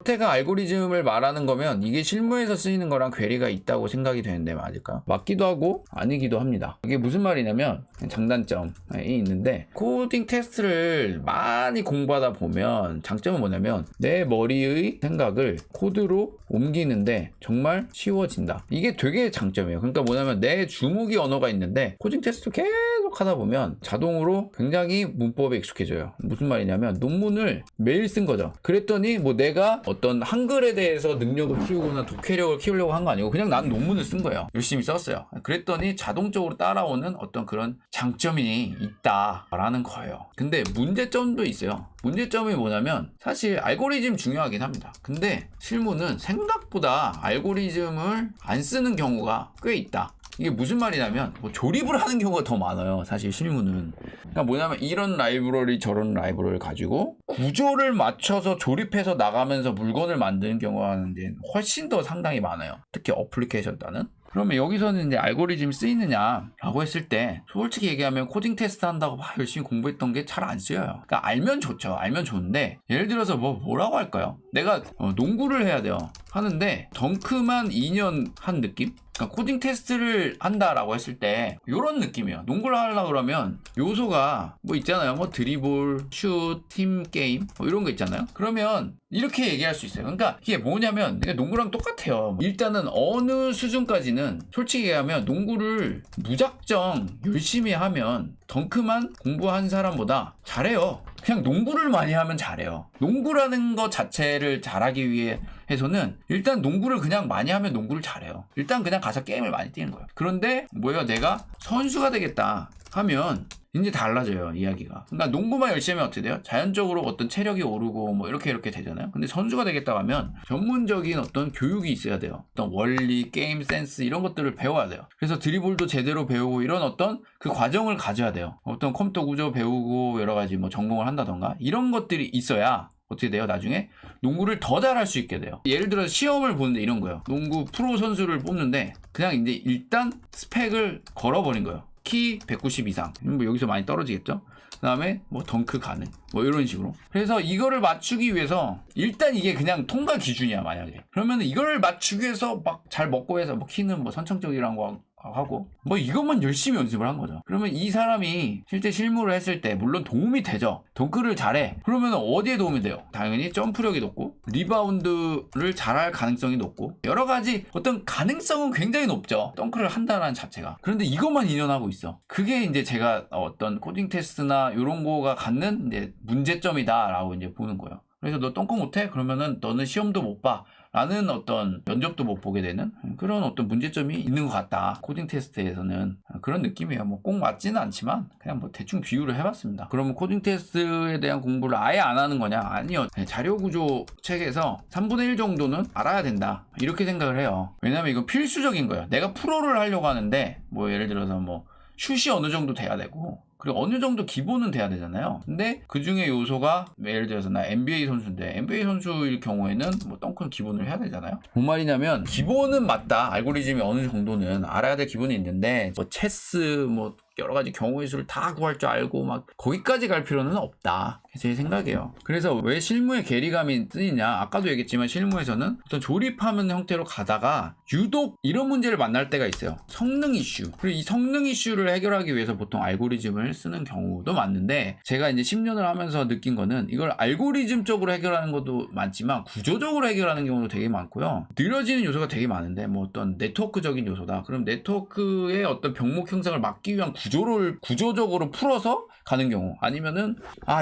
형태가 알고리즘을 말하는 거면 이게 실무에서 쓰이는 거랑 괴리가 있다고 생각이 되는데 맞을까요? 맞기도 하고 아니기도 합니다. 이게 무슨 말이냐면 장단점이 있는데 코딩 테스트를 많이 공부하다 보면 장점은 뭐냐면 내 머리의 생각을 코드로 옮기는데 정말 쉬워진다. 이게 되게 장점이에요. 그러니까 뭐냐면 내 주무기 언어가 있는데 코딩 테스트 계속 하다 보면 자동으로 굉장히 문법에 익숙해져요. 무슨 말이냐면 논문을 매일 쓴 거죠. 그랬더니 뭐 내가 어떤 한글에 대해서 능력을 키우거나 독해력을 키우려고 한 거 아니고 그냥 난 논문을 쓴 거예요. 열심히 썼어요. 그랬더니 자동적으로 따라오는 어떤 그런 장점이 있다라는 거예요. 근데 문제점도 있어요. 문제점이 뭐냐면 사실 알고리즘 중요하긴 합니다. 근데 실무는 생각보다 알고리즘을 안 쓰는 경우가 꽤 있다. 이게 무슨 말이냐면 뭐 조립을 하는 경우가 더 많아요. 사실 실무는. 그러니까 뭐냐면 이런 라이브러리 저런 라이브러리를 가지고 구조를 맞춰서 조립해서 나가면서 물건을 만드는 경우가 이제 훨씬 더 상당히 많아요. 특히 어플리케이션 따는. 그러면 여기서는 이제 알고리즘이 쓰이느냐라고 했을 때 솔직히 얘기하면 코딩 테스트 한다고 막 열심히 공부했던 게 잘 안 쓰여요. 그러니까 알면 좋죠. 알면 좋은데 예를 들어서 뭐라고 할까요? 내가 농구를 해야 돼요. 하는데 덩크만 2년 한 느낌? 그러니까 코딩 테스트를 한다라고 했을 때 이런 느낌이에요. 농구를 하려고 그러면 요소가 뭐 있잖아요. 뭐 드리블, 슛, 팀 게임 뭐 이런 거 있잖아요. 그러면 이렇게 얘기할 수 있어요. 그러니까 이게 뭐냐면 농구랑 똑같아요. 일단은 어느 수준까지는 솔직히 얘기하면 농구를 무작정 열심히 하면 덩크만 공부한 사람보다 잘해요. 그냥 농구를 많이 하면 잘해요. 농구라는 것 자체를 잘하기 위해 해서는 일단 농구를 그냥 많이 하면 농구를 잘해요. 일단 그냥 가서 게임을 많이 뛰는 거예요. 그런데 뭐예요? 내가 선수가 되겠다 하면 이제 달라져요, 이야기가. 그러니까 농구만 열심히 하면 어떻게 돼요? 자연적으로 어떤 체력이 오르고 뭐 이렇게 되잖아요. 근데 선수가 되겠다 하면 전문적인 어떤 교육이 있어야 돼요. 어떤 원리, 게임 센스 이런 것들을 배워야 돼요. 그래서 드리블도 제대로 배우고 이런 어떤 그 과정을 가져야 돼요. 어떤 컴퓨터 구조 배우고 여러 가지 뭐 전공을 한다던가 이런 것들이 있어야 어떻게 돼요? 나중에 농구를 더 잘할 수 있게 돼요. 예를 들어서 시험을 보는데 이런 거예요. 농구 프로 선수를 뽑는데 그냥 이제 일단 스펙을 걸어버린 거예요. 키 190 이상. 뭐 여기서 많이 떨어지겠죠? 그 다음에 뭐 덩크 가능. 뭐 이런 식으로. 그래서 이거를 맞추기 위해서 일단 이게 그냥 통과 기준이야, 만약에. 그러면 이거를 맞추기 위해서 막 잘 먹고 해서 뭐 키는 뭐 선천적이라는 거 하고 뭐 이것만 열심히 연습을 한 거죠. 그러면 이 사람이 실제 실무를 했을 때 물론 도움이 되죠. 덩크를 잘해. 그러면 어디에 도움이 돼요? 당연히 점프력이 높고 리바운드를 잘할 가능성이 높고 여러 가지 어떤 가능성은 굉장히 높죠. 덩크를 한다는 자체가. 그런데 이것만 2년 하고 있어. 그게 이제 제가 어떤 코딩 테스트나 이런 거가 갖는 이제 문제점이다라고 이제 보는 거예요. 그래서 너 덩크 못해? 그러면은 너는 시험도 못 봐. 라는 어떤 면접도 못 보게 되는 그런 어떤 문제점이 있는 것 같다. 코딩 테스트에서는 그런 느낌이에요. 뭐 꼭 맞지는 않지만 그냥 뭐 대충 비유를 해봤습니다. 그러면 코딩 테스트에 대한 공부를 아예 안 하는 거냐? 아니요. 자료 구조 책에서 3분의 1 정도는 알아야 된다. 이렇게 생각을 해요. 왜냐면 이건 필수적인 거예요. 내가 프로를 하려고 하는데 뭐 예를 들어서 뭐 슛이 어느 정도 돼야 되고 그리고 어느 정도 기본은 돼야 되잖아요. 근데 그 중에 요소가 예를 들어서 나 NBA 선수인데 NBA 선수일 경우에는 뭐 덩크는 기본을 해야 되잖아요. 뭔 말이냐면 기본은 맞다. 알고리즘이 어느 정도는 알아야 될 기본이 있는데 뭐 체스 뭐 여러 가지 경우의 수를 다 구할 줄 알고 막 거기까지 갈 필요는 없다. 제 생각이에요. 그래서 왜 실무에 괴리감이 쓰이냐? 아까도 얘기했지만 실무에서는 어떤 조립하는 형태로 가다가 유독 이런 문제를 만날 때가 있어요. 성능 이슈. 그리고 이 성능 이슈를 해결하기 위해서 보통 알고리즘을 쓰는 경우도 많은데 제가 이제 10년을 하면서 느낀 거는 이걸 알고리즘적으로 해결하는 것도 많지만 구조적으로 해결하는 경우도 되게 많고요. 느려지는 요소가 되게 많은데 뭐 어떤 네트워크적인 요소다. 그럼 네트워크의 어떤 병목 형성을 막기 위한 구조를 구조적으로 풀어서 가는 경우 아니면은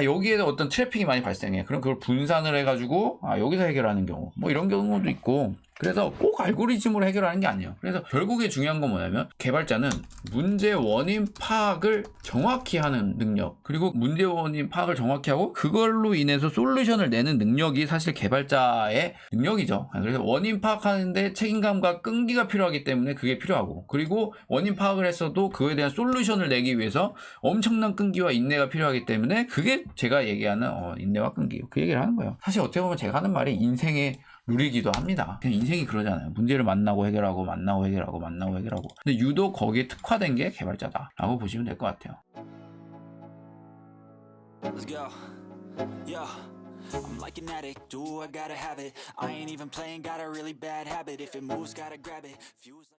여기에 어떤 트래픽이 많이 발생해. 그럼 그걸 분산을 해가지고 여기서 해결하는 경우 뭐 이런 경우도 있고 그래서 꼭 알고리즘으로 해결하는 게 아니에요. 그래서 결국에 중요한 건 뭐냐면 개발자는 문제 원인 파악을 정확히 하는 능력 그리고 문제 원인 파악을 정확히 하고 그걸로 인해서 솔루션을 내는 능력이 사실 개발자의 능력이죠. 그래서 원인 파악하는데 책임감과 끈기가 필요하기 때문에 그게 필요하고 그리고 원인 파악을 했어도 그거에 대한 솔루션을 내기 위해서 엄청난 끈기와 인내가 필요하기 때문에 그게 제가 얘기하는 인내와 끈기 그 얘기를 하는 거예요. 사실 어떻게 보면 제가 하는 말이 인생의 룰이기도 합니다. 그냥 인생이 그러잖아요. 문제를 만나고 해결하고 만나고 해결하고 만나고 해결하고. 근데 유독 거기에 특화된 게 개발자다라고 보시면 될 것 같아요. Let's go. Yeah. I'm like an addict, do I gotta have it. I ain't even playing, got a really bad habit. If it moves, gotta grab it. Fuse